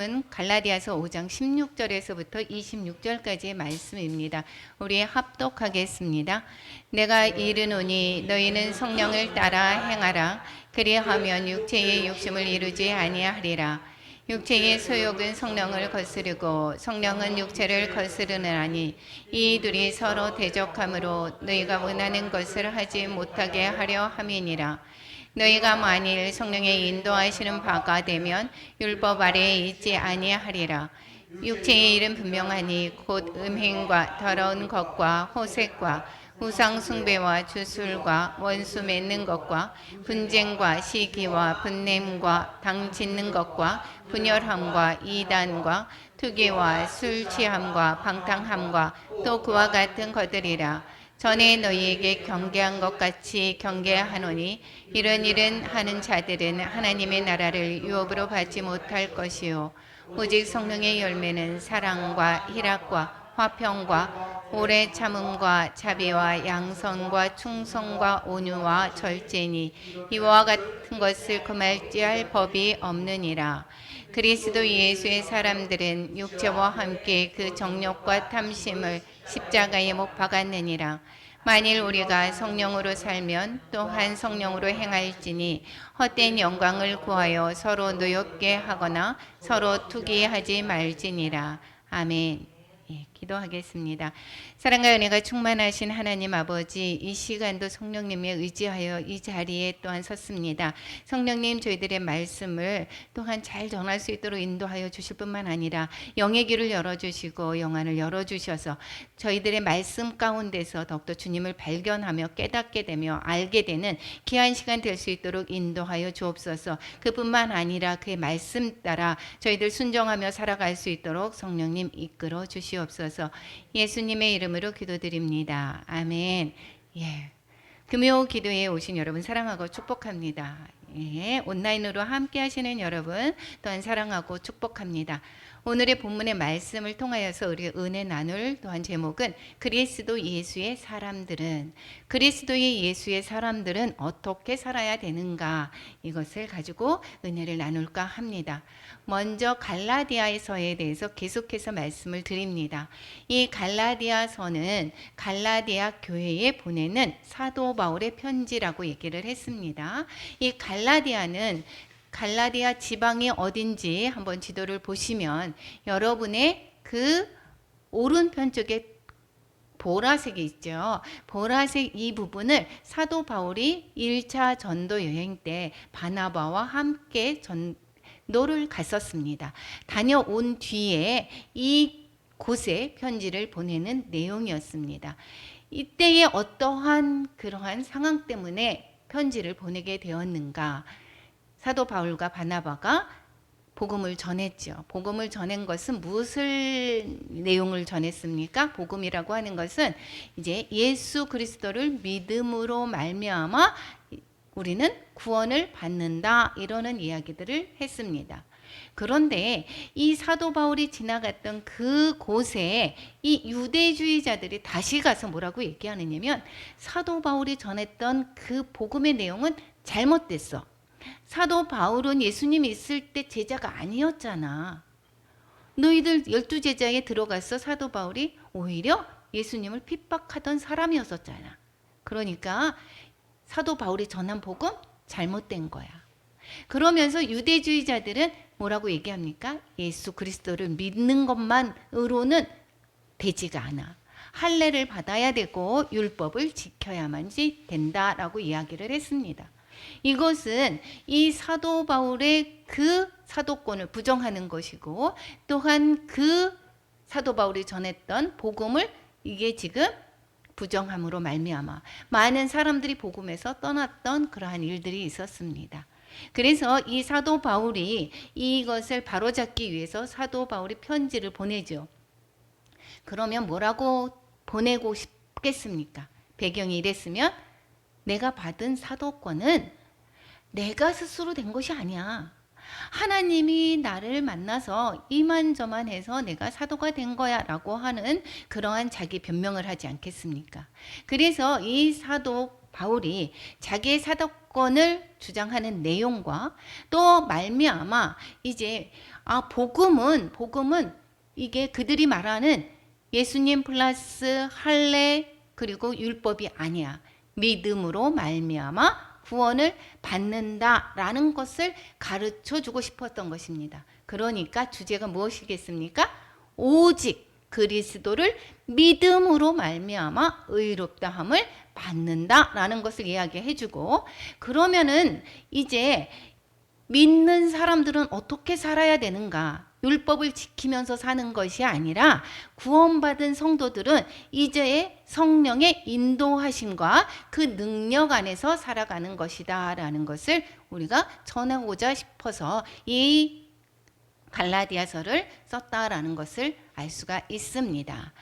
은 갈라디아서 5장 16절에서부터 26절까지의 말씀입니다. 우리 합독하겠습니다. 내가 이르노니 너희는 성령을 따라 행하라. 그리하면 육체의 욕심을 이루지 아니하리라. 육체의 소욕은 성령을 거스르고 성령은 육체를 거스르느니 이 둘이 서로 대적하므로 너희가 원하는 것을 하지 못하게 하려 함이니라. 너희가 만일 성령의 인도하시는 바가 되면 율법 아래에 있지 아니하리라. 육체의 일은 분명하니 곧 음행과 더러운 것과 호색과 우상 숭배와 주술과 원수 맺는 것과 분쟁과 시기와 분냄과 당 짓는 것과 분열함과 이단과 투기와 술 취함과 방탕함과 또 그와 같은 것들이라. 전에 너희에게 경계한 것 같이 경계하노니 이런 일은 하는 자들은 하나님의 나라를 유업으로 받지 못할 것이요 오직 성령의 열매는 사랑과 희락과 화평과 오래 참음과 자비와 양선과 충성과 온유와 절제니 이와 같은 것을 금할지할 법이 없느니라. 그리스도 예수의 사람들은 육체와 함께 그 정욕과 탐심을 십자가에 못 박았느니라. 만일 우리가 성령으로 살면 또한 성령으로 행할지니 헛된 영광을 구하여 서로 노엽게 하거나 서로 투기하지 말지니라. 아멘. 기도하겠습니다. 사랑과 은혜가 충만하신 하나님 아버지, 이 시간도 성령님에 의지하여 이 자리에 또한 섰습니다. 성령님, 저희들의 말씀을 또한 잘 전할 수 있도록 인도하여 주실 뿐만 아니라 영의 귀를 열어주시고 영안을 열어주셔서 저희들의 말씀 가운데서 더욱더 주님을 발견하며 깨닫게 되며 알게 되는 귀한 시간 될 수 있도록 인도하여 주옵소서. 그뿐만 아니라 그의 말씀 따라 저희들 순종하며 살아갈 수 있도록 성령님 이끌어 주시옵소서. 예수님의 이름으로 기도드립니다. 아멘. 금요 기도에 오신 여러분 사랑하고 축복합니다. 온라인으로 함께 하시는 여러분 또한 사랑하고 축복합니다. 오늘의 본문의 말씀을 통하여서 우리 은혜 나눌 또한 제목은 그리스도 예수의 사람들은 어떻게 살아야 되는가, 이것을 가지고 은혜를 나눌까 합니다. 먼저 갈라디아서에 대해서 계속해서 말씀을 드립니다. 이 갈라디아서는 갈라디아 교회에 보내는 사도 바울의 편지라고 얘기를 했습니다. 이 갈라디아는 갈라디아 지방이 어딘지 한번 지도를 보시면 여러분의 그 오른편 쪽에 보라색이 있죠. 보라색 이 부분을 사도 바울이 1차 전도 여행 때 바나바와 함께 전도를 갔었습니다. 다녀온 뒤에 이 곳에 편지를 보내는 내용이었습니다. 이때에 어떠한 그러한 상황 때문에 편지를 보내게 되었는가? 사도 바울과 바나바가 복음을 전했죠. 복음을 전한 것은 무엇을 내용을 전했습니까? 복음이라고 하는 것은 이제 예수 그리스도를 믿음으로 말미암아 우리는 구원을 받는다, 이러는 이야기들을 했습니다. 그런데 이 사도 바울이 지나갔던 그 곳에 이 유대주의자들이 다시 가서 뭐라고 얘기하느냐면 사도 바울이 전했던 그 복음의 내용은 잘못됐어. 사도 바울은 예수님 있을 때 제자가 아니었잖아. 너희들 12제자에 들어가서 사도 바울이 오히려 예수님을 핍박하던 사람이었었잖아. 그러니까 사도 바울이 전한 복음 잘못된 거야. 그러면서 유대주의자들은 뭐라고 얘기합니까? 예수 그리스도를 믿는 것만으로는 되지가 않아. 할례를 받아야 되고 율법을 지켜야만이 된다라고 이야기를 했습니다. 이것은 이 사도 바울의 그 사도권을 부정하는 것이고, 또한 그 사도 바울이 전했던 복음을 이게 지금 부정함으로 말미암아 많은 사람들이 복음에서 떠났던 그러한 일들이 있었습니다. 그래서 이 사도 바울이 이것을 바로잡기 위해서 사도 바울이 편지를 보내죠. 그러면 뭐라고 보내고 싶겠습니까? 배경이 이랬으면 내가 받은 사도권은 내가 스스로 된 것이 아니야. 하나님이 나를 만나서 이만저만 해서 내가 사도가 된 거야 라고 하는 그러한 자기 변명을 하지 않겠습니까? 그래서 이 사도 바울이 자기의 사도권을 주장하는 내용과 또 말미암아 이제 복음은 이게 그들이 말하는 예수님 플러스 할례 그리고 율법이 아니야. 믿음으로 말미암아 구원을 받는다라는 것을 가르쳐 주고 싶었던 것입니다. 그러니까 주제가 무엇이겠습니까? 오직 그리스도를 믿음으로 말미암아 의롭다함을 받는다라는 것을 이야기해 주고, 그러면은 이제 믿는 사람들은 어떻게 살아야 되는가? 율법을 지키면서 사는 것이 아니라 구원받은 성도들은 이제 성령의 인도하심과 그 능력 안에서 살아가는 것이다 라는 것을 우리가 전하고자 싶어서 이 갈라디아서를 썼다라는 것을 알 수가 있습니다.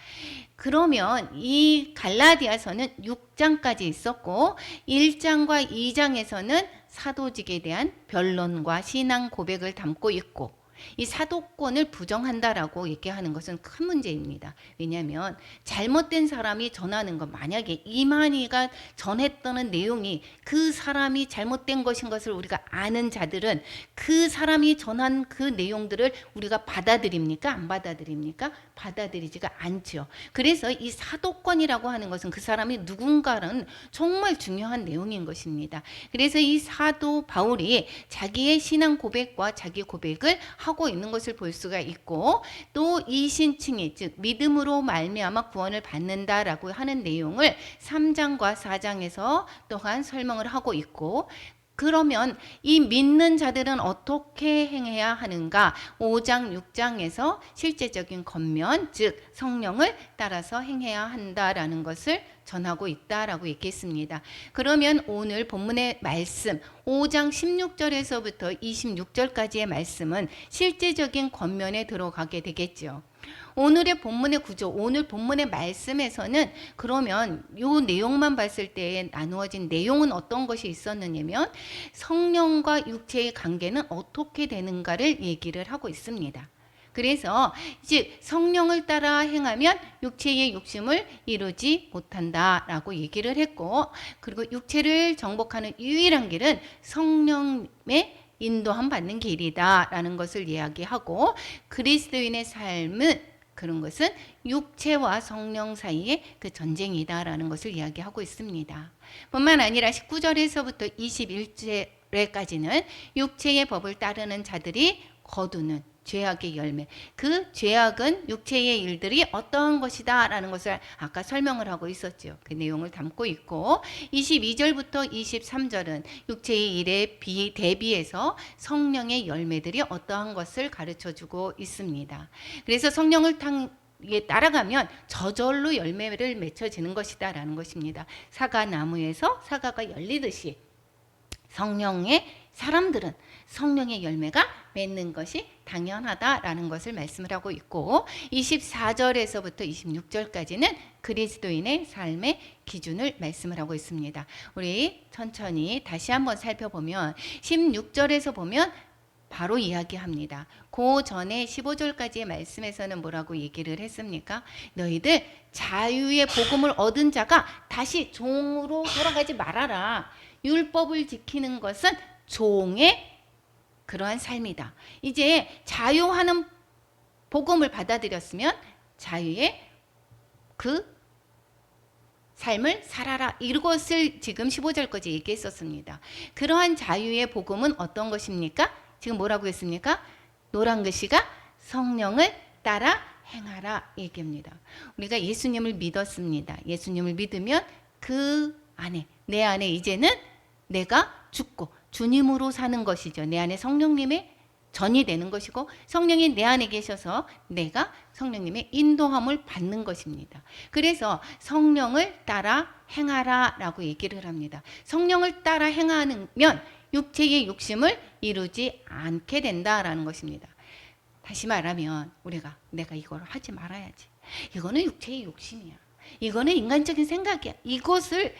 그러면 이 갈라디아서는 6장까지 있었고 1장과 2장에서는 사도직에 대한 변론과 신앙 고백을 담고 있고, 이 사도권을 부정한다라고 얘기하는 것은 큰 문제입니다. 왜냐하면 잘못된 사람이 전하는 것, 만약에 이만희가 전했던 내용이 그 사람이 잘못된 것인 것을 우리가 아는 자들은 그 사람이 전한 그 내용들을 우리가 받아들입니까? 안 받아들입니까? 받아들이지가 않죠. 그래서 이 사도권이라고 하는 것은 그 사람이 누군가는 정말 중요한 내용인 것입니다. 그래서 이 사도 바울이 자기의 신앙 고백과 자기 고백을 하고 있는 것을 볼 수가 있고, 또 이 신칭이 즉 믿음으로 말미암아 구원을 받는다라고 하는 내용을 3장과 4장에서 또한 설명을 하고 있고, 그러면 이 믿는 자들은 어떻게 행해야 하는가? 5장, 6장에서 실제적인 겉면, 즉 성령을 따라서 행해야 한다라는 것을 전하고 있다라고 얘기했습니다. 그러면 오늘 본문의 말씀 5장 16절에서부터 26절까지의 말씀은 실제적인 겉면에 들어가게 되겠죠. 오늘의 본문의 구조, 오늘 본문의 말씀에서는 그러면 이 내용만 봤을 때 나누어진 내용은 어떤 것이 있었느냐면 성령과 육체의 관계는 어떻게 되는가를 얘기를 하고 있습니다. 그래서 즉 성령을 따라 행하면 육체의 욕심을 이루지 못한다라고 얘기를 했고, 그리고 육체를 정복하는 유일한 길은 성령의 인도함 받는 길이다라는 것을 이야기하고, 그리스도인의 삶은 그런 것은 육체와 성령 사이의 그 전쟁이다라는 것을 이야기하고 있습니다. 뿐만 아니라 19절에서부터 21절까지는 육체의 법을 따르는 자들이 거두는 죄악의 열매, 그 죄악은 육체의 일들이 어떠한 것이다 라는 것을 아까 설명을 하고 있었죠. 그 내용을 담고 있고, 22절부터 23절은 육체의 일에 대비해서 성령의 열매들이 어떠한 것을 가르쳐주고 있습니다. 그래서 성령을 따라가면 저절로 열매를 맺혀지는 것이다 라는 것입니다. 사과나무에서 사과가 열리듯이 성령의 사람들은 성령의 열매가 맺는 것이 당연하다라는 것을 말씀을 하고 있고, 24절에서부터 26절까지는 그리스도인의 삶의 기준을 말씀을 하고 있습니다. 우리 천천히 다시 한번 살펴보면 16절에서 보면 바로 이야기합니다. 그 전에 15절까지의 말씀에서는 뭐라고 얘기를 했습니까? 너희들 자유의 복음을 얻은 자가 다시 종으로 돌아가지 말아라. 율법을 지키는 것은 종의 그러한 삶이다. 이제 자유하는 복음을 받아들였으면 자유의 그 삶을 살아라. 이것을 지금 15절까지 얘기했었습니다. 그러한 자유의 복음은 어떤 것입니까? 지금 뭐라고 했습니까? 노란 글씨가 성령을 따라 행하라 얘기합니다. 우리가 예수님을 믿었습니다. 예수님을 믿으면 그 안에, 내 안에 이제는 내가 죽고 주님으로 사는 것이죠. 내 안에 성령님의 전이 되는 것이고, 성령이 내 안에 계셔서 내가 성령님의 인도함을 받는 것입니다. 그래서 성령을 따라 행하라 라고 얘기를 합니다. 성령을 따라 행하면 육체의 욕심을 이루지 않게 된다라는 것입니다. 다시 말하면 내가 이걸 하지 말아야지. 이거는 육체의 욕심이야. 이거는 인간적인 생각이야. 이것을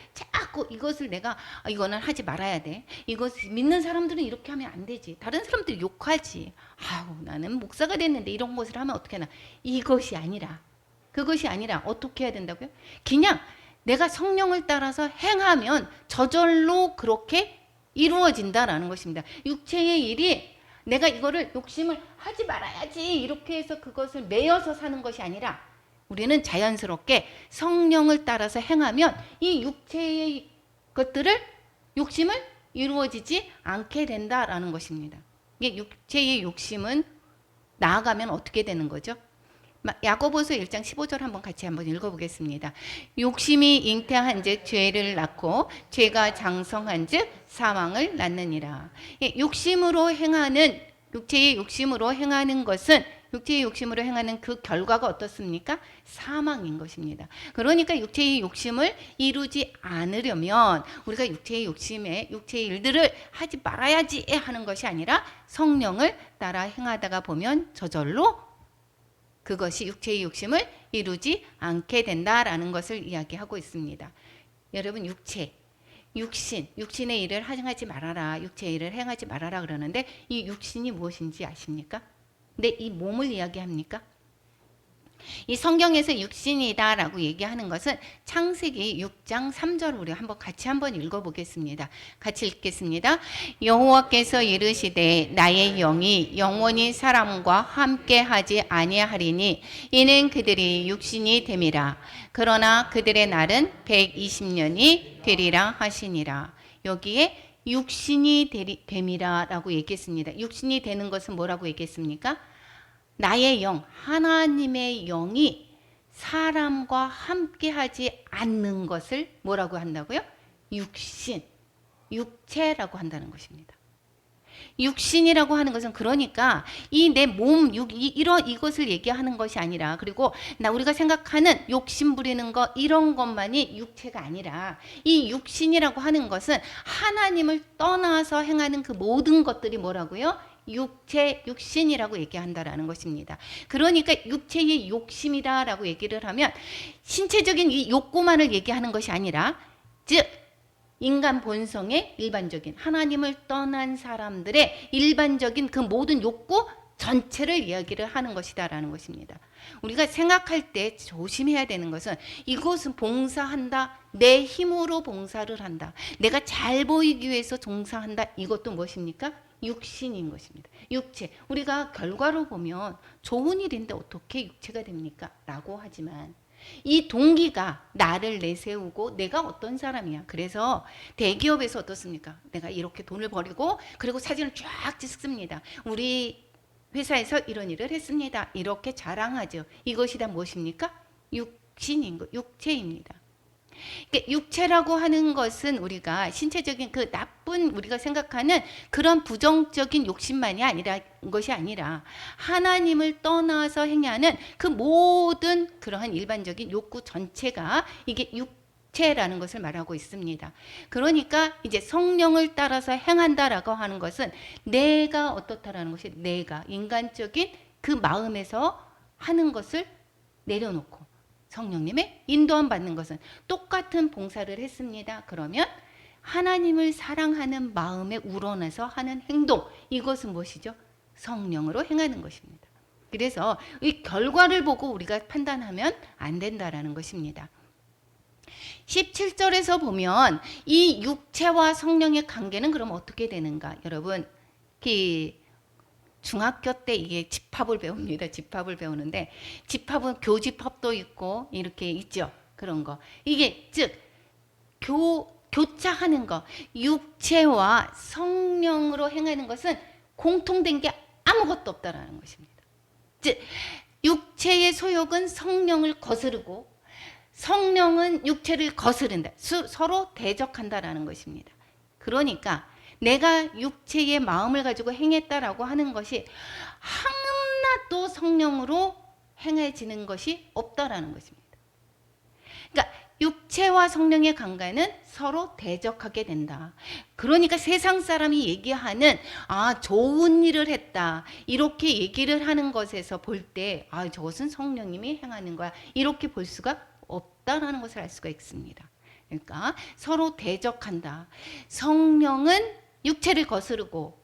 내가 이거는 하지 말아야 돼. 이것을 믿는 사람들은 이렇게 하면 안 되지. 다른 사람들이 욕하지. 나는 목사가 됐는데 이런 것을 하면 어떻게 하나. 그것이 아니라 어떻게 해야 된다고요? 그냥 내가 성령을 따라서 행하면 저절로 그렇게 이루어진다라는 것입니다. 육체의 일이 내가 이거를 욕심을 하지 말아야지 이렇게 해서 그것을 매여서 사는 것이 아니라 우리는 자연스럽게 성령을 따라서 행하면 이 육체의 것들을 욕심을 이루어지지 않게 된다라는 것입니다. 이게 육체의 욕심은 나아가면 어떻게 되는 거죠? 야고보서 1장 15절 같이 한번 읽어보겠습니다. 욕심이 잉태한 즉 죄를 낳고 죄가 장성한 즉 사망을 낳느니라. 욕심으로 행하는 육체의 욕심으로 행하는 것은 육체의 욕심으로 행하는 그 결과가 어떻습니까? 사망인 것입니다. 그러니까 육체의 욕심을 이루지 않으려면 우리가 육체의 일들을 하지 말아야지 하는 것이 아니라 성령을 따라 행하다가 보면 저절로 그것이 육체의 욕심을 이루지 않게 된다라는 것을 이야기하고 있습니다. 여러분 육신의 일을 행하지 말아라. 육체의 일을 행하지 말아라 그러는데 이 육신이 무엇인지 아십니까? 근데 이 몸을 이야기합니까? 이 성경에서 육신이다라고 얘기하는 것은 창세기 6장 3절 우리 같이 한번 읽어보겠습니다. 같이 읽겠습니다. 여호와께서 이르시되 나의 영이 영원히 사람과 함께하지 아니하리니 이는 그들이 육신이 됨이라. 그러나 그들의 날은 120년이 되리라 하시니라. 여기에 육신이 됨이라라고 얘기했습니다. 육신이 되는 것은 뭐라고 얘기했습니까? 나의 영, 하나님의 영이 사람과 함께하지 않는 것을 뭐라고 한다고요? 육체라고 한다는 것입니다. 육신이라고 하는 것은 그러니까 이 내 몸, 이것을 얘기하는 것이 아니라 그리고 우리가 생각하는 욕심 부리는 것 이런 것만이 육체가 아니라 이 육신이라고 하는 것은 하나님을 떠나서 행하는 그 모든 것들이 뭐라고요? 육신이라고 얘기한다라는 것입니다. 그러니까 육체의 욕심이다라고 얘기를 하면 신체적인 이 욕구만을 얘기하는 것이 아니라 즉 인간 본성의 일반적인 하나님을 떠난 사람들의 일반적인 그 모든 욕구 전체를 이야기를 하는 것이다라는 것입니다. 우리가 생각할 때 조심해야 되는 것은 이것은 봉사한다. 내 힘으로 봉사를 한다. 내가 잘 보이기 위해서 종사한다. 이것도 무엇입니까? 육신인 것입니다. 육체. 우리가 결과로 보면 좋은 일인데 어떻게 육체가 됩니까? 라고 하지만 이 동기가 나를 내세우고 내가 어떤 사람이야. 그래서 대기업에서 어떻습니까? 내가 이렇게 돈을 버리고 그리고 사진을 쫙 찍습니다. 우리 회사에서 이런 일을 했습니다. 이렇게 자랑하죠. 이것이 다 무엇입니까? 육체입니다. 그러니까 육체라고 하는 것은 우리가 신체적인 그 나쁜 우리가 생각하는 그런 부정적인 욕심만이 아니라 것이 아니라 하나님을 떠나서 행하는 그 모든 그러한 일반적인 욕구 전체가 이게 육체라는 것을 말하고 있습니다. 그러니까 이제 성령을 따라서 행한다라고 하는 것은 내가 어떻다라는 것이 내가 인간적인 그 마음에서 하는 것을 내려놓고 성령님의 인도함 받는 것은 똑같은 봉사를 했습니다. 그러면 하나님을 사랑하는 마음에 우러나서 하는 행동 이것은 무엇이죠? 성령으로 행하는 것입니다. 그래서 이 결과를 보고 우리가 판단하면 안 된다라는 것입니다. 17절에서 보면 이 육체와 성령의 관계는 그럼 어떻게 되는가? 여러분 중학교 때 이게 집합을 배웁니다. 집합을 배우는데 집합은 교집합도 있고 이렇게 있죠. 그런 거. 이게 즉 교차하는 거. 육체와 성령으로 행하는 것은 공통된 게 아무것도 없다라는 것입니다. 즉 육체의 소욕은 성령을 거스르고 성령은 육체를 거스른다. 서로 대적한다라는 것입니다. 그러니까 내가 육체의 마음을 가지고 행했다라고 하는 것이 하나도 성령으로 행해지는 것이 없다라는 것입니다. 그러니까 육체와 성령의 관계는 서로 대적하게 된다. 그러니까 세상 사람이 얘기하는 좋은 일을 했다. 이렇게 얘기를 하는 것에서 볼 때 저것은 성령님이 행하는 거야. 이렇게 볼 수가 없다라는 것을 알 수가 있습니다. 그러니까 서로 대적한다. 성령은 육체를 거스르고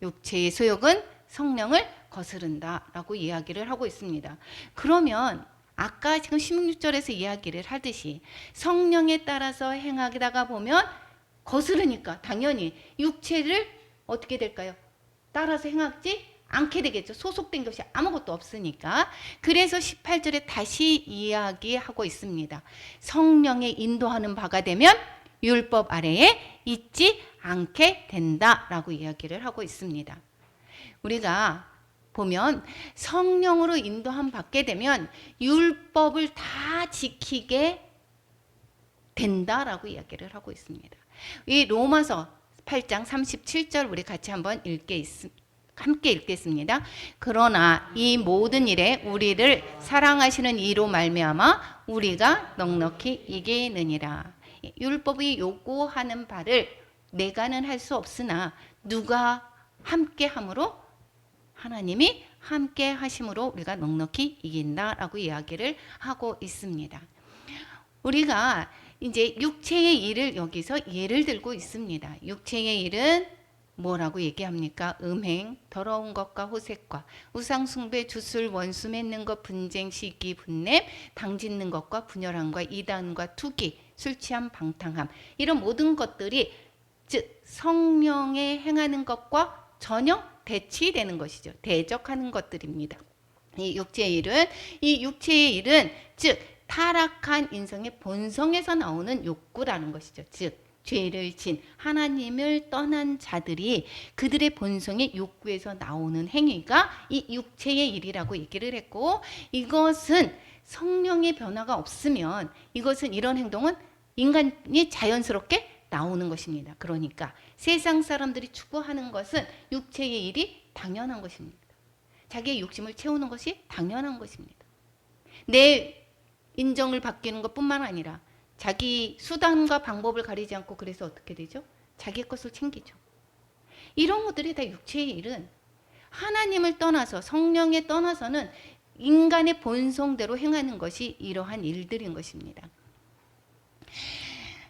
육체의 소욕은 성령을 거스른다라고 이야기를 하고 있습니다. 그러면 아까 지금 16절에서 이야기를 하듯이 성령에 따라서 행하다가 보면 거스르니까 당연히 육체를 어떻게 될까요? 따라서 행하지 않게 되겠죠. 소속된 것이 아무것도 없으니까. 그래서 18절에 다시 이야기하고 있습니다. 성령의 인도하는 바가 되면 율법 아래에 있지 않게 된다라고 이야기를 하고 있습니다. 우리가 보면 성령으로 인도함 받게 되면 율법을 다 지키게 된다라고 이야기를 하고 있습니다. 이 로마서 8장 37절 우리 같이 한번 함께 읽겠습니다. 그러나 이 모든 일에 우리를 사랑하시는 이로 말미암아 우리가 넉넉히 이기느니라. 율법이 요구하는 바를 내가는 할 수 없으나 누가 함께 함으로 하나님이 함께 하심으로 우리가 넉넉히 이긴다라고 이야기를 하고 있습니다. 우리가 이제 육체의 일을 여기서 예를 들고 있습니다. 육체의 일은 뭐라고 얘기합니까? 음행, 더러운 것과 호색과 우상숭배, 주술, 원수 맺는 것, 분쟁, 시기, 분냄, 당짓는 것과 분열함과 이단과 투기, 술 취함, 방탕함, 이런 모든 것들이 즉 성령에 행하는 것과 전혀 대치되는 것이죠. 대적하는 것들입니다. 이 육체의 일은 즉 타락한 인성의 본성에서 나오는 욕구라는 것이죠. 즉 죄를 진 하나님을 떠난 자들이 그들의 본성의 욕구에서 나오는 행위가 이 육체의 일이라고 얘기를 했고, 이것은 성령의 변화가 없으면 이런 행동은 인간이 자연스럽게 나오는 것입니다. 그러니까 세상 사람들이 추구하는 것은 육체의 일이 당연한 것입니다. 자기의 욕심을 채우는 것이 당연한 것입니다. 내 인정을 받기는 것뿐만 아니라 자기 수단과 방법을 가리지 않고, 그래서 어떻게 되죠? 자기 것을 챙기죠. 이런 것들이 다 육체의 일은 하나님을 떠나서 성령에 떠나서는 인간의 본성대로 행하는 것이 이러한 일들인 것입니다.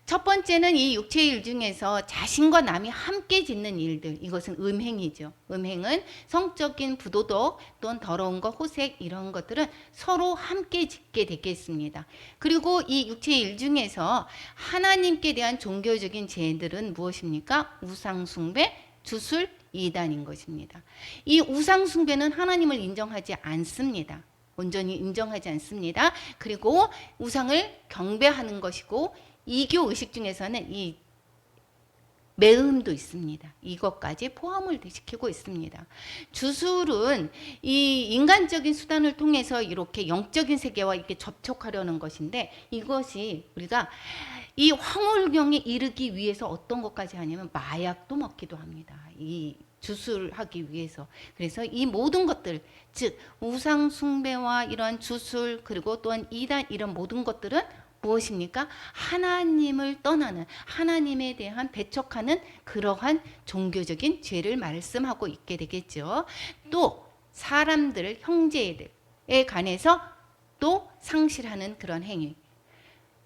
첫 번째는 이 육체의 일 중에서 자신과 남이 함께 짓는 일들, 이것은 음행이죠. 음행은 성적인 부도덕 또는 더러운 것, 호색, 이런 것들은 서로 함께 짓게 되겠습니다. 그리고 이 육체의 일 중에서 하나님께 대한 종교적인 죄들은 무엇입니까? 우상숭배, 주술, 이단인 것입니다. 이 우상숭배는 하나님을 인정하지 않습니다. 온전히 인정하지 않습니다. 그리고 우상을 경배하는 것이고, 이교 의식 중에서는 이 매음도 있습니다. 이것까지 포함을 시키고 있습니다. 주술은 이 인간적인 수단을 통해서 이렇게 영적인 세계와 이렇게 접촉하려는 것인데, 이것이 우리가 이 황홀경에 이르기 위해서 어떤 것까지 하냐면 마약도 먹기도 합니다. 이 주술하기 위해서. 그래서 이 모든 것들, 즉 우상 숭배와 이런 주술, 그리고 또한 이단, 이런 모든 것들은 무엇입니까? 하나님을 떠나는, 하나님에 대한 배척하는 그러한 종교적인 죄를 말씀하고 있게 되겠죠. 또 사람들, 형제들에 관해서 또 상실하는 그런 행위.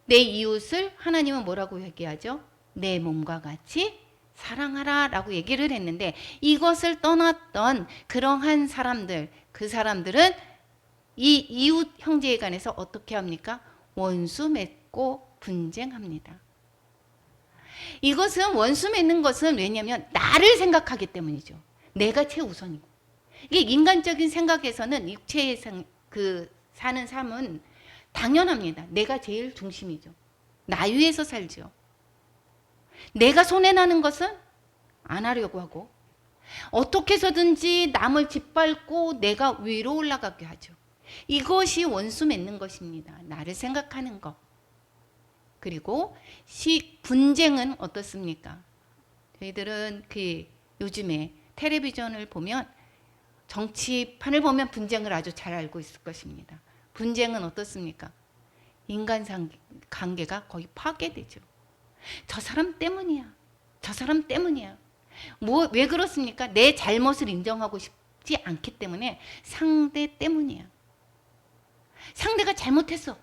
내 이웃을 하나님은 뭐라고 얘기하죠? 내 몸과 같이 사랑하라 라고 얘기를 했는데, 이것을 떠났던 그러한 사람들, 그 사람들은 이 이웃 형제에 관해서 어떻게 합니까? 원수 맺고 분쟁합니다. 이것은 원수 맺는 것은 왜냐하면 나를 생각하기 때문이죠. 내가 최우선이고. 이게 인간적인 생각에서는 육체의 사는 삶은 당연합니다. 내가 제일 중심이죠. 나 위해서 살죠. 내가 손해나는 것은 안 하려고 하고, 어떻게 해서든지 남을 짓밟고 내가 위로 올라가게 하죠. 이것이 원수 맺는 것입니다. 나를 생각하는 것. 그리고 분쟁은 어떻습니까? 저희들은 요즘에 텔레비전을 보면, 정치판을 보면 분쟁을 아주 잘 알고 있을 것입니다. 분쟁은 어떻습니까? 인간 관계가 거의 파괴되죠. 저 사람 때문이야. 저 사람 때문이야. 왜 그렇습니까? 내 잘못을 인정하고 싶지 않기 때문에 상대 때문이야. 상대가 잘못했어.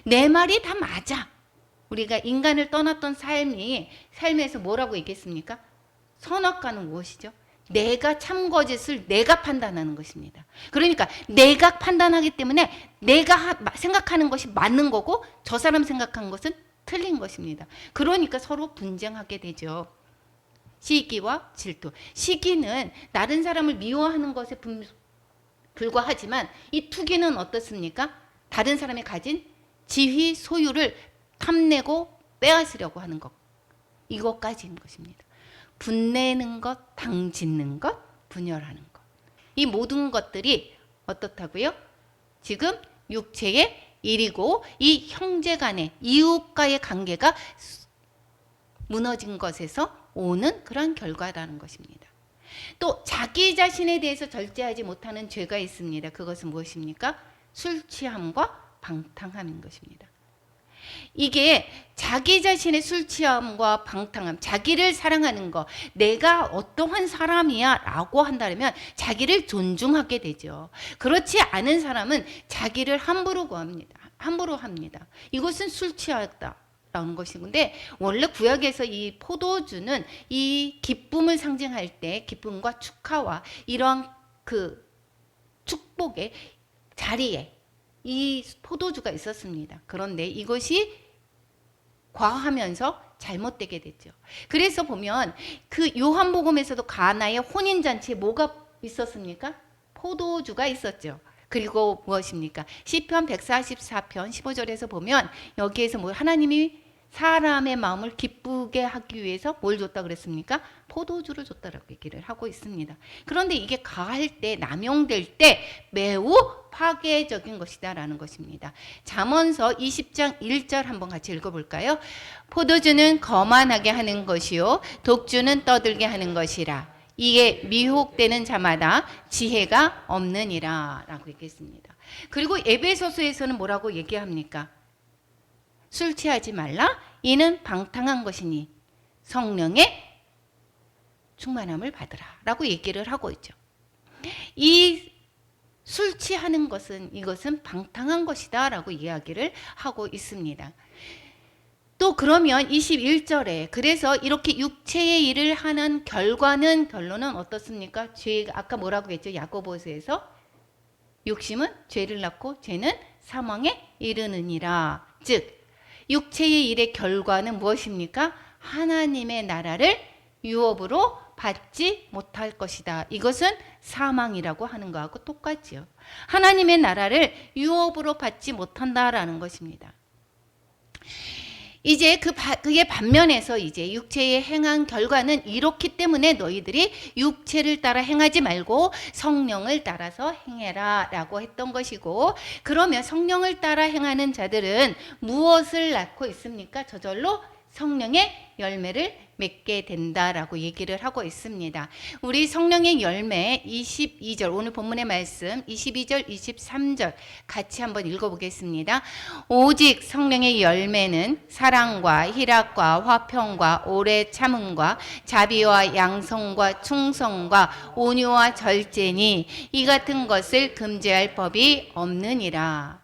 내 말이 다 맞아. 우리가 인간을 떠났던 삶에서 뭐라고 얘기했습니까? 선악과는 무엇이죠? 내가 참거짓을 내가 판단하는 것입니다. 그러니까 내가 판단하기 때문에 내가 생각하는 것이 맞는 거고, 저 사람 생각한 것은 틀린 것입니다. 그러니까 서로 분쟁하게 되죠. 시기와 질투. 시기는 다른 사람을 미워하는 것에 불과하지만 이 투기는 어떻습니까? 다른 사람이 가진 지위, 소유를 탐내고 빼앗으려고 하는 것. 이것까지인 것입니다. 분내는 것, 당짓는 것, 분열하는 것. 이 모든 것들이 어떻다고요? 지금 육체의 일이고 이 형제 간의 이웃과의 관계가 무너진 것에서 오는 그런 결과라는 것입니다. 또 자기 자신에 대해서 절제하지 못하는 죄가 있습니다. 그것은 무엇입니까? 술 취함과 방탕함인 것입니다. 이게 자기 자신의 술 취함과 방탕함, 자기를 사랑하는 것, 내가 어떠한 사람이야 라고 한다면 자기를 존중하게 되죠. 그렇지 않은 사람은 자기를 함부로 구합니다. 함부로 합니다. 이것은 술 취하다 라는 것인데, 원래 구약에서 이 포도주는 이 기쁨을 상징할 때 기쁨과 축하와 이러한 그 축복의 자리에 이 포도주가 있었습니다. 그런데 이것이 과하면서 잘못되게 됐죠. 그래서 보면 그 요한복음에서도 가나의 혼인잔치에 뭐가 있었습니까? 포도주가 있었죠. 그리고 무엇입니까? 시편 144편 15절에서 보면 여기에서 뭐 하나님이 사람의 마음을 기쁘게 하기 위해서 뭘 줬다 그랬습니까? 포도주를 줬다라고 얘기를 하고 있습니다. 그런데 이게 가할 때, 남용될 때 매우 파괴적인 것이다라는 것입니다. 잠언서 20장 1절 한번 같이 읽어볼까요? 포도주는 거만하게 하는 것이요 독주는 떠들게 하는 것이라. 이에 미혹되는 자마다 지혜가 없느니라 라고 얘기했습니다. 그리고 에베소서에서는 뭐라고 얘기합니까? 술 취하지 말라. 이는 방탕한 것이니 성령의 충만함을 받으라 라고 얘기를 하고 있죠. 이 술 취하는 것은, 이것은 방탕한 것이다 라고 이야기를 하고 있습니다. 또 그러면 21절에 그래서 이렇게 육체의 일을 하는 결론은 어떻습니까? 죄, 아까 뭐라고 했죠? 야고보서에서 욕심은 죄를 낳고 죄는 사망에 이르느니라. 즉 육체의 일의 결과는 무엇입니까? 하나님의 나라를 유업으로 받지 못할 것이다. 이것은 사망이라고 하는 것하고 똑같지요. 하나님의 나라를 유업으로 받지 못한다라는 것입니다. 이제 그의 반면에서 이제 육체에 행한 결과는 이렇기 때문에 너희들이 육체를 따라 행하지 말고 성령을 따라서 행해라 라고 했던 것이고, 그러면 성령을 따라 행하는 자들은 무엇을 낳고 있습니까? 저절로 성령의 열매를 맺게 된다라고 얘기를 하고 있습니다. 우리 성령의 열매 22절, 오늘 본문의 말씀 22절, 23절 같이 한번 읽어보겠습니다. 오직 성령의 열매는 사랑과 희락과 화평과 오래 참음과 자비와 양성과 충성과 온유와 절제니 이 같은 것을 금지할 법이 없느니라.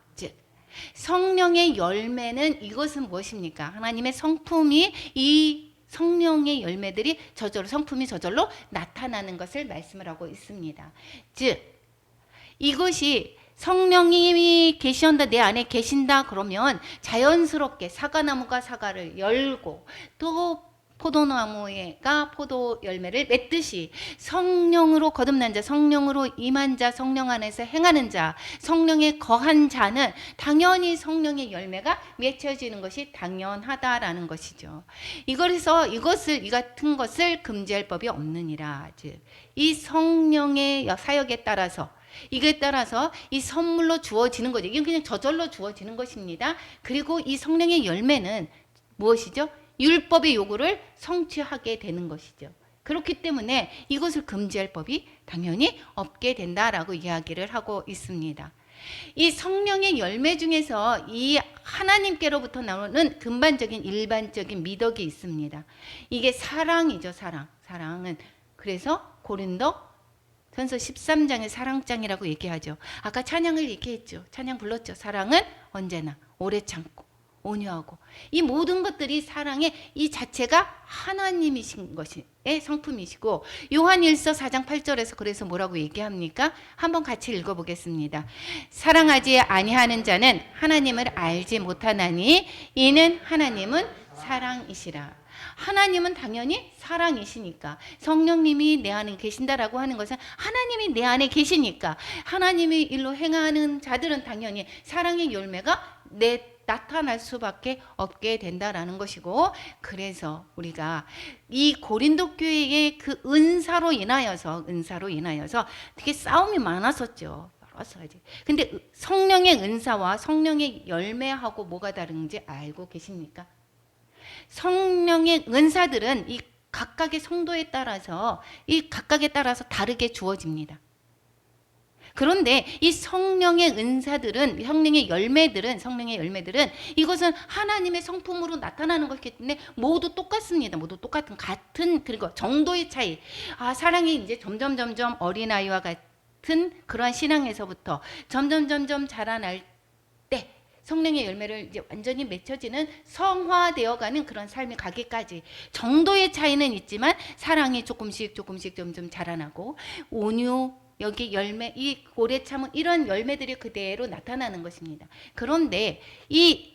성령의 열매는 이것은 무엇입니까? 하나님의 성품이 이 성령의 열매들이 저절로, 성품이 저절로 나타나는 것을 말씀을 하고 있습니다. 즉 이것이 성령님이 계시온다, 내 안에 계신다 그러면 자연스럽게 사과나무가 사과를 열고 또 포도나무가 포도 열매를 맺듯이 성령으로 거듭난 자, 성령으로 임한 자, 성령 안에서 행하는 자, 성령에 거한 자는 당연히 성령의 열매가 맺혀지는 것이 당연하다라는 것이죠. 이거에서 이 같은 것을 금지할 법이 없느니라. 즉, 이 성령의 사역에 따라서 이게 따라서 이 선물로 주어지는 거죠. 이게 그냥 저절로 주어지는 것입니다. 그리고 이 성령의 열매는 무엇이죠? 율법의 요구를 성취하게 되는 것이죠. 그렇기 때문에 이것을 금지할 법이 당연히 없게 된다라고 이야기를 하고 있습니다. 이 성령의 열매 중에서 이 하나님께로부터 나오는 근반적인 일반적인 미덕이 있습니다. 이게 사랑이죠. 사랑은 그래서 고린도 전서 13장의 사랑장이라고 얘기하죠. 아까 찬양을 얘기했죠. 찬양 불렀죠. 사랑은 언제나 오래 참고 온유하고, 이 모든 것들이 사랑의 이 자체가 하나님이신 것의 성품이시고, 요한일서 4장 8절에서 그래서 뭐라고 얘기합니까? 한번 같이 읽어보겠습니다. 사랑하지 아니하는 자는 하나님을 알지 못하나니 이는 하나님은 사랑이시라. 하나님은 당연히 사랑이시니까, 성령님이 내 안에 계신다라고 하는 것은 하나님이 내 안에 계시니까, 하나님의 일로 행하는 자들은 당연히 사랑의 열매가 나타날 수밖에 없게 된다라는 것이고, 그래서 우리가 이 고린도 교회의 그 은사로 인하여서 되게 싸움이 많았었죠. 근데 성령의 은사와 성령의 열매하고 뭐가 다른지 알고 계십니까? 성령의 은사들은 이 각각의 성도에 따라서 다르게 주어집니다. 그런데 이 성령의 은사들은, 성령의 열매들은 이것은 하나님의 성품으로 나타나는 것이기 때문에 모두 똑같습니다. 모두 같은 그리고 정도의 차이. 사랑이 이제 점점 어린아이와 같은 그러한 신앙에서부터 점점 자라날 때 성령의 열매를 이제 완전히 맺혀지는 성화되어가는 그런 삶이 가기까지 정도의 차이는 있지만 사랑이 조금씩 점점 자라나고, 온유, 여기 열매, 이 오래 참은 이런 열매들이 그대로 나타나는 것입니다. 그런데 이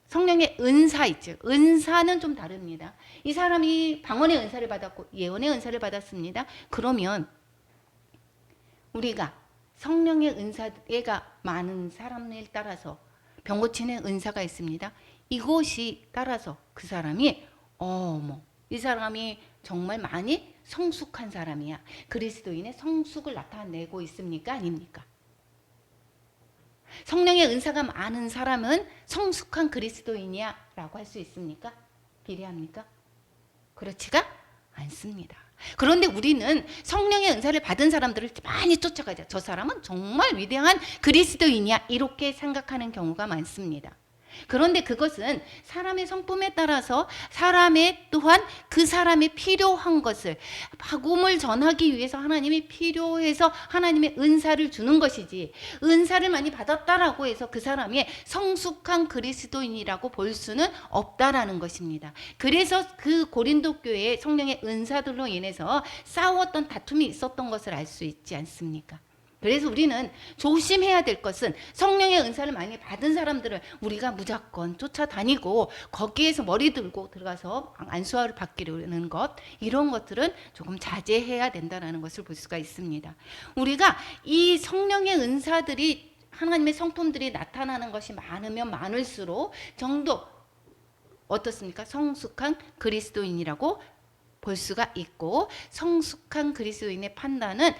성령의 은사 있죠. 은사는 좀 다릅니다. 이 사람이 방언의 은사를 받았고 예언의 은사를 받았습니다. 그러면 우리가 성령의 은사가 많은 사람에 따라서 병 고치는 은사가 있습니다. 이것이 따라서 그 사람이 이 사람이 정말 많이 성숙한 사람이야, 그리스도인의 성숙을 나타내고 있습니까? 아닙니까? 성령의 은사가 많은 사람은 성숙한 그리스도인이야 라고 할 수 있습니까? 비례합니까? 그렇지가 않습니다. 그런데 우리는 성령의 은사를 받은 사람들을 많이 쫓아가자. 저 사람은 정말 위대한 그리스도인이야, 이렇게 생각하는 경우가 많습니다. 그런데 그것은 사람의 성품에 따라서 사람의 또한 그 사람이 필요한 것을, 복음을 전하기 위해서 하나님이 필요해서 하나님의 은사를 주는 것이지, 은사를 많이 받았다라고 해서 그 사람이 성숙한 그리스도인이라고 볼 수는 없다라는 것입니다. 그래서 그 고린도 교회의 성령의 은사들로 인해서 싸웠던 다툼이 있었던 것을 알 수 있지 않습니까? 그래서 우리는 조심해야 될 것은 성령의 은사를 많이 받은 사람들을 우리가 무조건 쫓아다니고 거기에서 머리 들고 들어가서 안수화를 받기려는 것, 이런 것들은 조금 자제해야 된다는 것을 볼 수가 있습니다. 우리가 이 성령의 은사들이, 하나님의 성품들이 나타나는 것이 많으면 많을수록 정도 어떻습니까? 성숙한 그리스도인이라고 볼 수가 있고, 성숙한 그리스도인의 판단은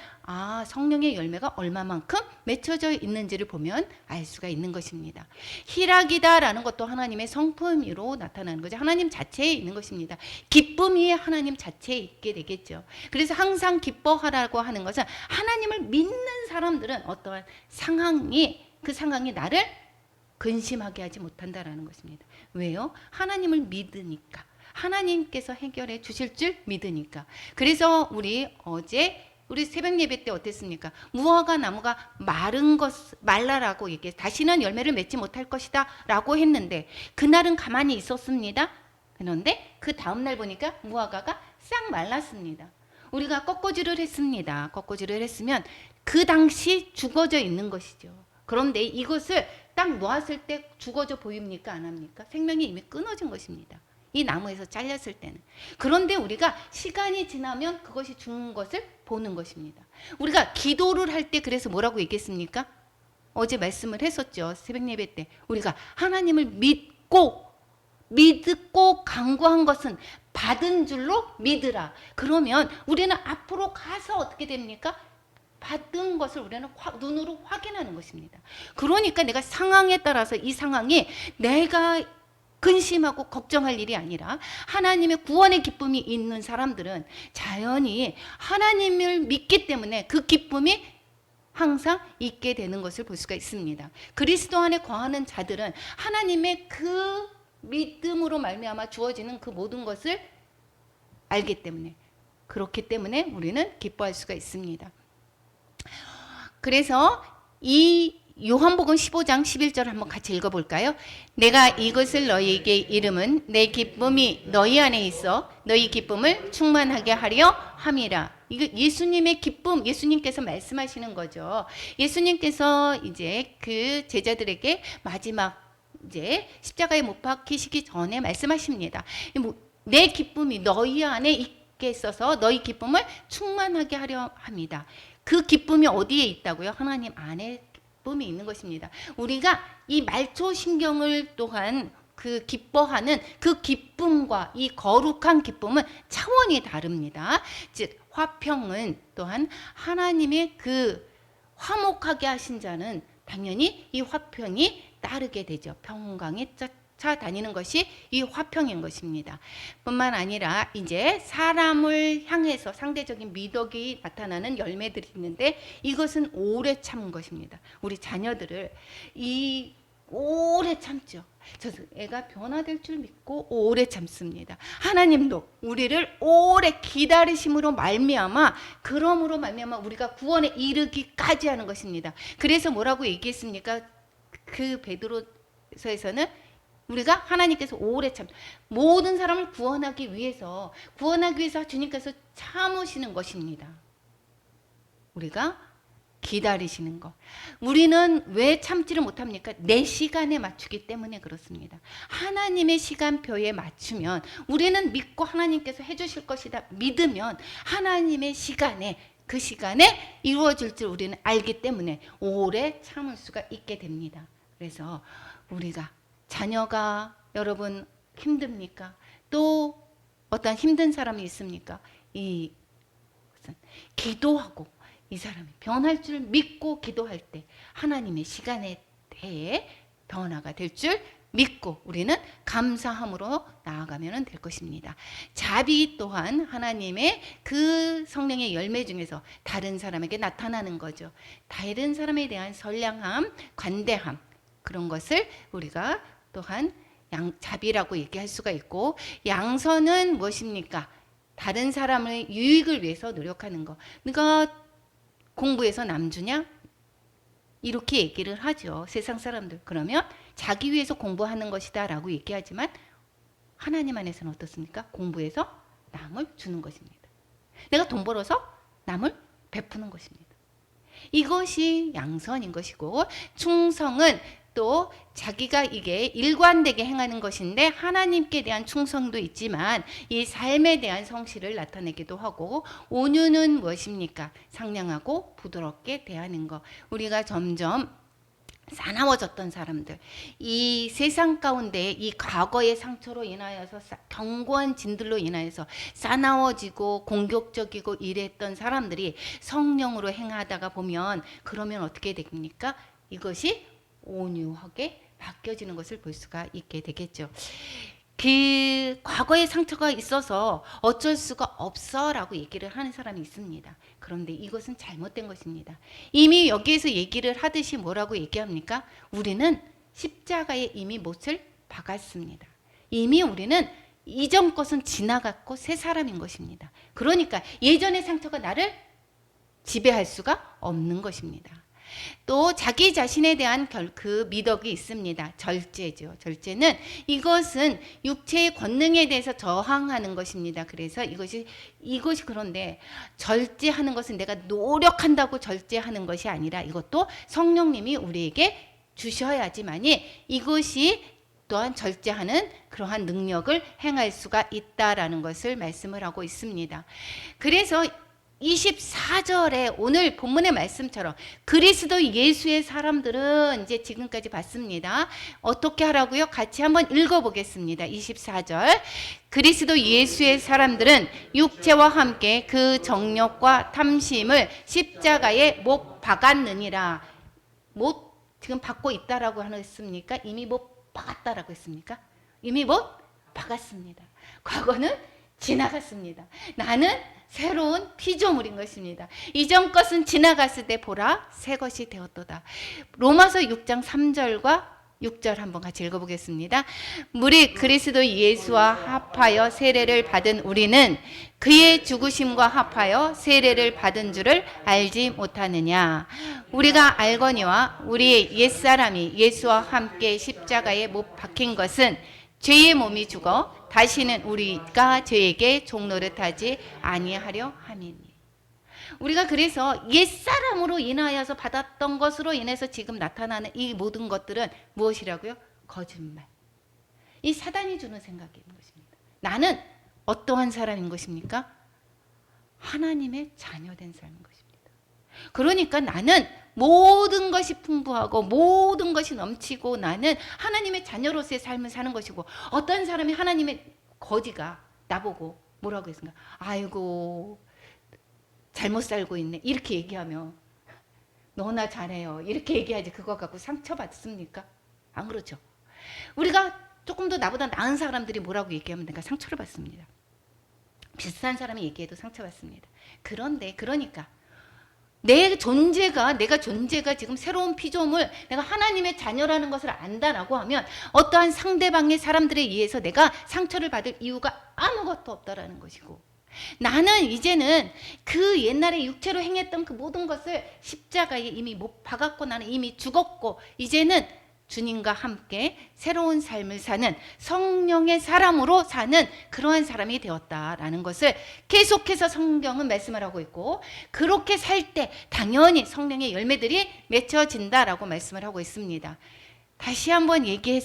성령의 열매가 얼마만큼 맺혀져 있는지를 보면 알 수가 있는 것입니다. 희락이다라는 것도 하나님의 성품으로 나타나는 거죠. 하나님 자체에 있는 것입니다. 기쁨이 하나님 자체에 있게 되겠죠. 그래서 항상 기뻐하라고 하는 것은 하나님을 믿는 사람들은 어떠한 그 상황이 나를 근심하게 하지 못한다라는 것입니다. 왜요? 하나님을 믿으니까. 하나님께서 해결해 주실 줄 믿으니까. 그래서 우리 새벽 예배 때 어땠습니까? 무화과 나무가 말라라고 얘기해, 다시는 열매를 맺지 못할 것이다 라고 했는데, 그날은 가만히 있었습니다. 그런데 그 다음날 보니까 무화과가 싹 말랐습니다. 우리가 꺾어지를 했습니다. 꺾어지를 했으면 그 당시 죽어져 있는 것이죠. 그런데 이것을 딱 놓았을 때 죽어져 보입니까? 안 합니까? 생명이 이미 끊어진 것입니다. 이 나무에서 잘렸을 때는. 그런데 우리가 시간이 지나면 그것이 죽은 것을 보는 것입니다. 우리가 기도를 할 때 그래서 뭐라고 얘기했습니까? 어제 말씀을 했었죠. 새벽 예배 때. 우리가 하나님을 믿고 강구한 것은 받은 줄로 믿으라. 그러면 우리는 앞으로 가서 어떻게 됩니까? 받은 것을 우리는 눈으로 확인하는 것입니다. 그러니까 내가 상황에 따라서 이 상황이 내가 근심하고 걱정할 일이 아니라 하나님의 구원의 기쁨이 있는 사람들은 자연히 하나님을 믿기 때문에 그 기쁨이 항상 있게 되는 것을 볼 수가 있습니다. 그리스도 안에 거하는 자들은 하나님의 그 믿음으로 말미암아 주어지는 그 모든 것을 알기 때문에, 그렇기 때문에 우리는 기뻐할 수가 있습니다. 그래서 이 요한복음 15장 11절을 한번 같이 읽어볼까요? 내가 이것을 너희에게 이름은 내 기쁨이 너희 안에 있어 너희 기쁨을 충만하게 하려 함이라. 이거 예수님의 기쁨, 예수님께서 말씀하시는 거죠. 예수님께서 이제 그 제자들에게 마지막 이제 십자가에 못 박히시기 전에 말씀하십니다. 내 기쁨이 너희 안에 있게 있어서 너희 기쁨을 충만하게 하려 합니다. 그 기쁨이 어디에 있다고요? 하나님 안에 기쁨이 있는 것입니다. 우리가 이 말초신경을 또한 그 기뻐하는 그 기쁨과 이 거룩한 기쁨은 차원이 다릅니다. 즉 화평은 또한 하나님의 그 화목하게 하신 자는 당연히 이 화평이 따르게 되죠. 평강에 쫓아다니는 것이 이 화평인 것입니다. 뿐만 아니라 이제 사람을 향해서 상대적인 미덕이 나타나는 열매들이 있는데 이것은 오래 참은 것입니다. 우리 자녀들을 오래 참죠. 저 애가 변화될 줄 믿고 오래 참습니다. 하나님도 우리를 오래 기다리심으로 말미암아 그러므로 말미암아 우리가 구원에 이르기까지 하는 것입니다. 그래서 뭐라고 얘기했습니까? 그 베드로서에서는 우리가 하나님께서 오래 참 모든 사람을 구원하기 위해서 주님께서 참으시는 것입니다. 우리가 기다리시는 것. 우리는 왜 참지를 못합니까? 내 시간에 맞추기 때문에 그렇습니다. 하나님의 시간표에 맞추면 우리는 믿고 하나님께서 해주실 것이다 믿으면 하나님의 시간에 그 시간에 이루어질 줄 우리는 알기 때문에 오래 참을 수가 있게 됩니다. 그래서 우리가 자녀가 여러분 힘듭니까? 또 어떤 힘든 사람이 있습니까? 기도하고 이 사람이 변할 줄 믿고 기도할 때 하나님의 시간에 대해 변화가 될 줄 믿고 우리는 감사함으로 나아가면 될 것입니다. 자비 또한 하나님의 그 성령의 열매 중에서 다른 사람에게 나타나는 거죠. 다른 사람에 대한 선량함, 관대함 그런 것을 우리가 또한 자비라고 얘기할 수가 있고 양선은 무엇입니까? 다른 사람의 유익을 위해서 노력하는 거. 그러니까 공부해서 남주냐? 이렇게 얘기를 하죠. 세상 사람들. 그러면 자기 위해서 공부하는 것이다 라고 얘기하지만 하나님 안에서는 어떻습니까? 공부해서 남을 주는 것입니다. 내가 돈 벌어서 남을 베푸는 것입니다. 이것이 양선인 것이고 충성은 또 자기가 이게 일관되게 행하는 것인데 하나님께 대한 충성도 있지만 이 삶에 대한 성실을 나타내기도 하고 온유는 무엇입니까? 상냥하고 부드럽게 대하는 것. 우리가 점점 사나워졌던 사람들 이 세상 가운데 이 과거의 상처로 인하여서 견고한 진들로 인하여서 사나워지고 공격적이고 이랬던 사람들이 성령으로 행하다가 보면 그러면 어떻게 됩니까? 이것이 온유하게 바뀌어지는 것을 볼 수가 있게 되겠죠. 그 과거의 상처가 있어서 어쩔 수가 없어 라고 얘기를 하는 사람이 있습니다. 그런데 이것은 잘못된 것입니다. 이미 여기에서 얘기를 하듯이 뭐라고 얘기합니까? 우리는 십자가에 이미 못을 박았습니다. 이미 우리는 이전 것은 지나갔고 새 사람인 것입니다. 그러니까 예전의 상처가 나를 지배할 수가 없는 것입니다. 또 자기 자신에 대한 그 미덕이 있습니다. 절제죠. 절제는 이것은 육체의 권능에 대해서 저항하는 것입니다. 그래서 이것이 그런데 절제하는 것은 내가 노력한다고 절제하는 것이 아니라 이것도 성령님이 우리에게 주셔야지만이 이것이 또한 절제하는 그러한 능력을 행할 수가 있다라는 것을 말씀을 하고 있습니다. 그래서 24절에 오늘 본문의 말씀처럼 그리스도 예수의 사람들은 이제 지금까지 봤습니다. 어떻게 하라고요? 같이 한번 읽어보겠습니다. 24절 그리스도 예수의 사람들은 육체와 함께 그 정욕과 탐심을 십자가에 못 박았느니라. 못 지금 박고 있다라고 하셨습니까? 이미 못 박았다라고 했습니까? 이미 못 박았습니다. 과거는 지나갔습니다. 나는 새로운 피조물인 것입니다. 이전 것은 지나갔을 때 보라 새 것이 되었도다. 로마서 6장 3절과 6절 한번 같이 읽어보겠습니다. 무릇 그리스도 예수와 합하여 세례를 받은 우리는 그의 죽으심과 합하여 세례를 받은 줄을 알지 못하느냐. 우리가 알거니와 우리의 옛사람이 예수와 함께 십자가에 못 박힌 것은 죄의 몸이 죽어 다시는 우리가 죄에게 종노릇하지 아니하려 함이니. 우리가 그래서 옛사람으로 인하여서 받았던 것으로 인해서 지금 나타나는 이 모든 것들은 무엇이라고요? 거짓말. 이 사단이 주는 생각인 것입니다. 나는 어떠한 사람인 것입니까? 하나님의 자녀된 사람인 것입니다. 그러니까 나는 모든 것이 풍부하고 모든 것이 넘치고 나는 하나님의 자녀로서의 삶을 사는 것이고, 어떤 사람이 하나님의 거지가 나보고 뭐라고 했습니까? 아이고 잘못 살고 있네 이렇게 얘기하면 너나 잘해요 이렇게 얘기하지 그거 갖고 상처받습니까? 안 그렇죠. 우리가 조금 더 나보다 나은 사람들이 뭐라고 얘기하면 내가 상처를 받습니다. 비슷한 사람이 얘기해도 상처받습니다. 그런데 그러니까 내가 존재가 지금 새로운 피조물, 내가 하나님의 자녀라는 것을 안다라고 하면 어떠한 상대방의 사람들에 의해서 내가 상처를 받을 이유가 아무것도 없다라는 것이고, 나는 이제는 그 옛날에 육체로 행했던 그 모든 것을 십자가에 이미 못 박았고 나는 이미 죽었고 이제는 주님과 함께 새로운 삶을 사는 성령의 사람으로 사는 그러한 사람이 되었다라는 것을 계속해서 성경은 말씀을 하고 있고, 그렇게 살 때 당연히 성령의 열매들이 맺혀진다라고 말씀을 하고 있습니다. 다시 한번 얘기해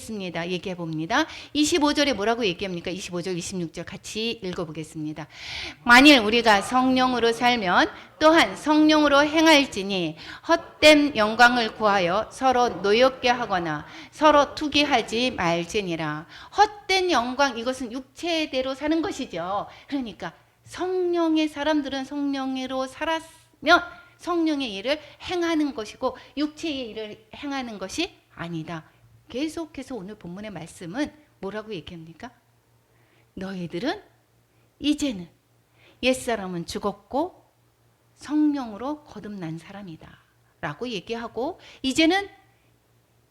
봅니다. 25절에 뭐라고 얘기합니까? 25절, 26절 같이 읽어보겠습니다. 만일 우리가 성령으로 살면 또한 성령으로 행할지니 헛된 영광을 구하여 서로 노엽게 하거나 서로 투기하지 말지니라. 헛된 영광, 이것은 육체대로 사는 것이죠. 그러니까 성령의 사람들은 성령으로 살았으면 성령의 일을 행하는 것이고 육체의 일을 행하는 것이 아니다. 계속해서 오늘 본문의 말씀은 뭐라고 얘기합니까? 너희들은 이제는 옛사람은 죽었고 성령으로 거듭난 사람이다 라고 얘기하고, 이제는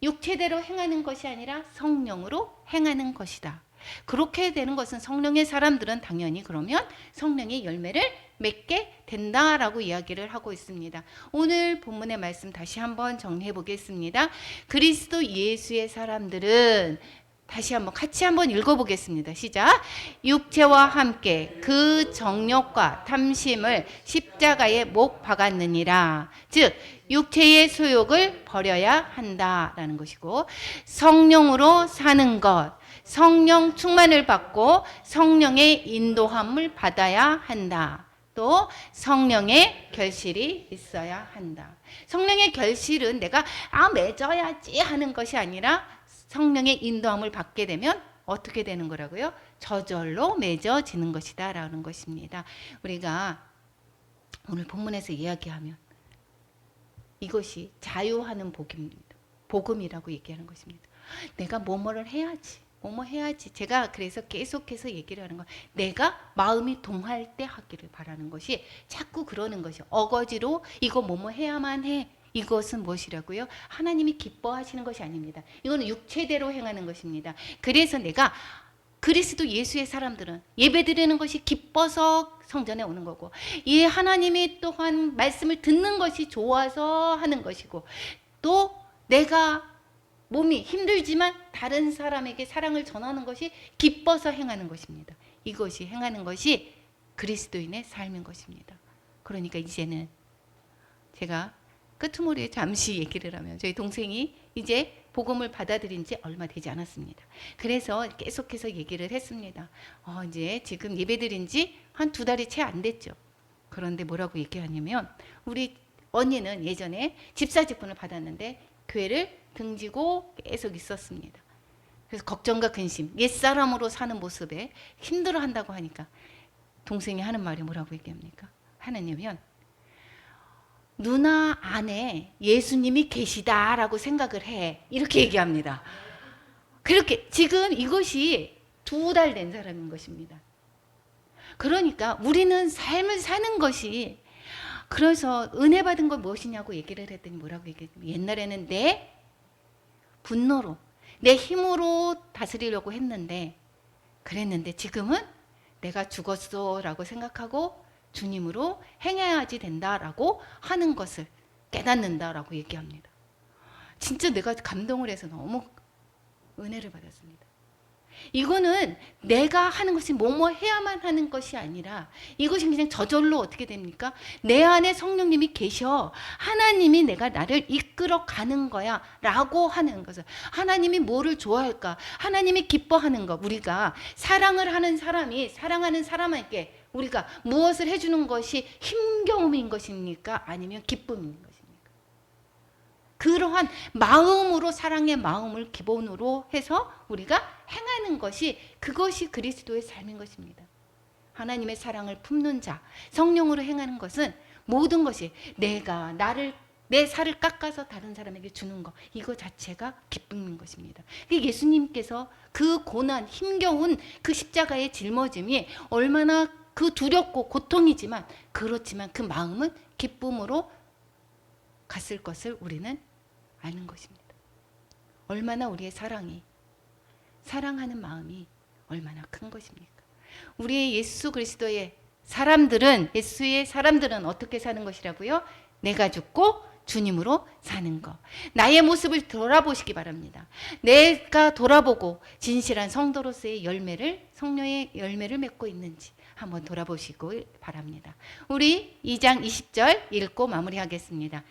육체대로 행하는 것이 아니라 성령으로 행하는 것이다. 그렇게 되는 것은 성령의 사람들은 당연히 그러면 성령의 열매를 맺게 된다라고 이야기를 하고 있습니다. 오늘 본문의 말씀 다시 한번 정리해 보겠습니다. 그리스도 예수의 사람들은 다시 한번 같이 한번 읽어보겠습니다. 시작. 육체와 함께 그 정욕과 탐심을 십자가에 못 박았느니라. 즉 육체의 소욕을 버려야 한다라는 것이고, 성령으로 사는 것, 성령 충만을 받고 성령의 인도함을 받아야 한다. 또 성령의 결실이 있어야 한다. 성령의 결실은 내가 맺어야지 하는 것이 아니라 성령의 인도함을 받게 되면 어떻게 되는 거라고요? 저절로 맺어지는 것이다 라는 것입니다. 우리가 오늘 본문에서 이야기하면 이것이 자유하는 복음이라고 얘기하는 것입니다. 내가 뭐뭐를 해야지. 제가 그래서 계속해서 얘기를 하는 건 내가 마음이 동할 때 하기를 바라는 것이, 자꾸 그러는 것이 어거지로 이거 뭐뭐 해야만 해. 이것은 무엇이라고요? 하나님이 기뻐하시는 것이 아닙니다. 이거는 육체대로 행하는 것입니다. 그래서 내가 그리스도 예수의 사람들은 예배드리는 것이 기뻐서 성전에 오는 거고, 이 하나님이 또한 말씀을 듣는 것이 좋아서 하는 것이고, 또 내가 몸이 힘들지만 다른 사람에게 사랑을 전하는 것이 기뻐서 행하는 것입니다. 이것이 행하는 것이 그리스도인의 삶인 것입니다. 그러니까 이제는 제가 끄트머리에 잠시 얘기를 하면 저희 동생이 이제 복음을 받아들인 지 얼마 되지 않았습니다. 그래서 계속해서 얘기를 했습니다. 이제 지금 예배드린 지 한 2달이 채 안 됐죠. 그런데 뭐라고 얘기하냐면, 우리 언니는 예전에 집사 직분을 받았는데 교회를 등지고 계속 있었습니다. 그래서 걱정과 근심, 옛사람으로 사는 모습에 힘들어한다고 하니까 동생이 하는 말이 뭐라고 얘기합니까? 하느냐면 누나 안에 예수님이 계시다라고 생각을 해. 이렇게 얘기합니다. 그렇게 지금 이것이 2달 된 사람인 것입니다. 그러니까 우리는 삶을 사는 것이, 그래서 은혜 받은 건 무엇이냐고 얘기를 했더니 뭐라고 얘기했냐면, 옛날에는 내 분노로 내 힘으로 다스리려고 했는데 그랬는데 지금은 내가 죽었어 라고 생각하고 주님으로 행해야지 된다라고 하는 것을 깨닫는다라고 얘기합니다. 진짜 내가 감동을 해서 너무 은혜를 받았습니다. 이거는 내가 하는 것이 뭐뭐 해야만 하는 것이 아니라 이것이 그냥 저절로 어떻게 됩니까? 내 안에 성령님이 계셔. 하나님이 내가 나를 이끌어 가는 거야 라고 하는 것을. 하나님이 뭐를 좋아할까? 하나님이 기뻐하는 거. 우리가 사랑을 하는 사람이 사랑하는 사람에게 우리가 무엇을 해주는 것이 힘겨움인 것입니까? 아니면 기쁨인 것입니까? 그러한 마음으로, 사랑의 마음을 기본으로 해서 우리가 행하는 것이, 그것이 그리스도의 삶인 것입니다. 하나님의 사랑을 품는 자, 성령으로 행하는 것은 모든 것이 내가 내 살을 깎아서 다른 사람에게 주는 것, 이거 자체가 기쁨인 것입니다. 예수님께서 그 고난, 힘겨운 그 십자가의 짊어짐이 얼마나 그 두렵고 고통이지만, 그렇지만 그 마음은 기쁨으로 갔을 것을 우리는 아는 것입니다. 얼마나 우리의 사랑하는 마음이 얼마나 큰 것입니까? 우리의 예수 그리스도의 사람들은, 예수의 사람들은 어떻게 사는 것이라고요? 내가 죽고 주님으로 사는 것. 나의 모습을 돌아보시기 바랍니다. 내가 돌아보고 진실한 성도로서의 성령의 열매를 맺고 있는지 한번 돌아보시기 바랍니다. 우리 2장 20절 읽고 마무리하겠습니다.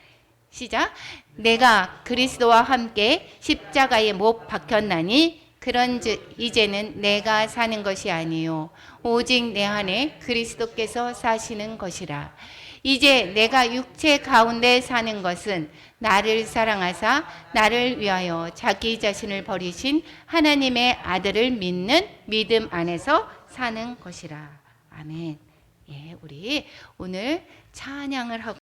시작. 내가 그리스도와 함께 십자가에 못 박혔나니 그런즉 이제는 내가 사는 것이 아니요 오직 내 안에 그리스도께서 사시는 것이라. 이제 내가 육체 가운데 사는 것은 나를 사랑하사 나를 위하여 자기 자신을 버리신 하나님의 아들을 믿는 믿음 안에서 사는 것이라. 아멘. 예, 우리 오늘 찬양을 하고